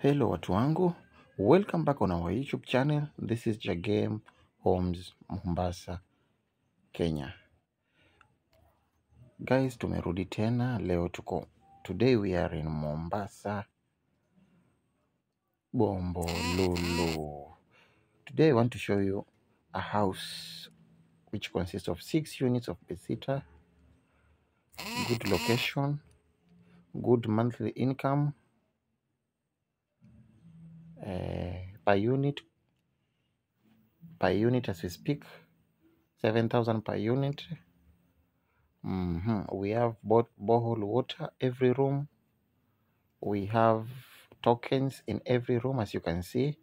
Hello watu wangu, welcome back on our YouTube channel. This is Jagame Homes Mombasa, Kenya. Guys, tumerudi tena leo today we are in Mombasa, Bombolulu. Today I want to show you a house which consists of 6 units of bedsitter, good location, good monthly income per unit as we speak, 7,000 per unit. We have borehole water every room. We have tokens in every room, as you can see.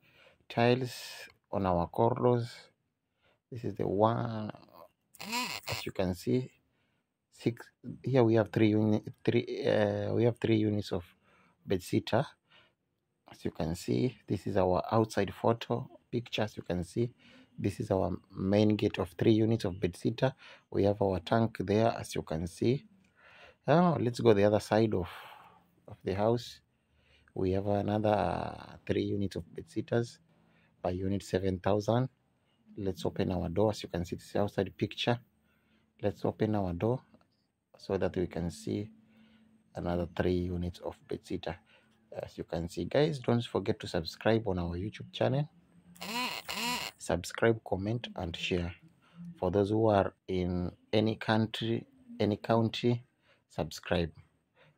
Tiles on our corridors. This is the one, as you can see. Here we have three units of bedsitter. As you can see, this is our outside photo picture. As you can see, this is our main gate of 3 units of bedsitter. We have our tank there, as you can see. Now let's go the other side of the house. We have another 3 units of bedsitters, per unit 7,000. Let's open our door. As you can see, this is the outside picture. Let's open our door so that we can see another 3 units of bedsitter. As you can see, guys, don't forget to subscribe on our YouTube channel. Subscribe, comment and share. For those who are in any country, any county, subscribe.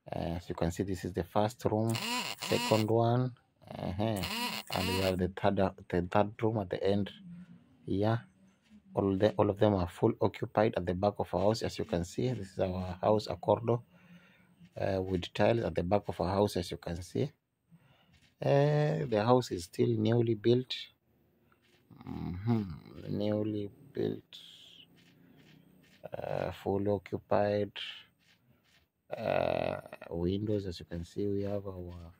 As you can see, this is the first room, second one, and we have the third room at the end here. All of them are full occupied at the back of our house. As you can see, this is our house, a corridor with tiles at the back of our house. As you can see, the house is still newly built. Newly built, full occupied. Windows, as you can see, we have our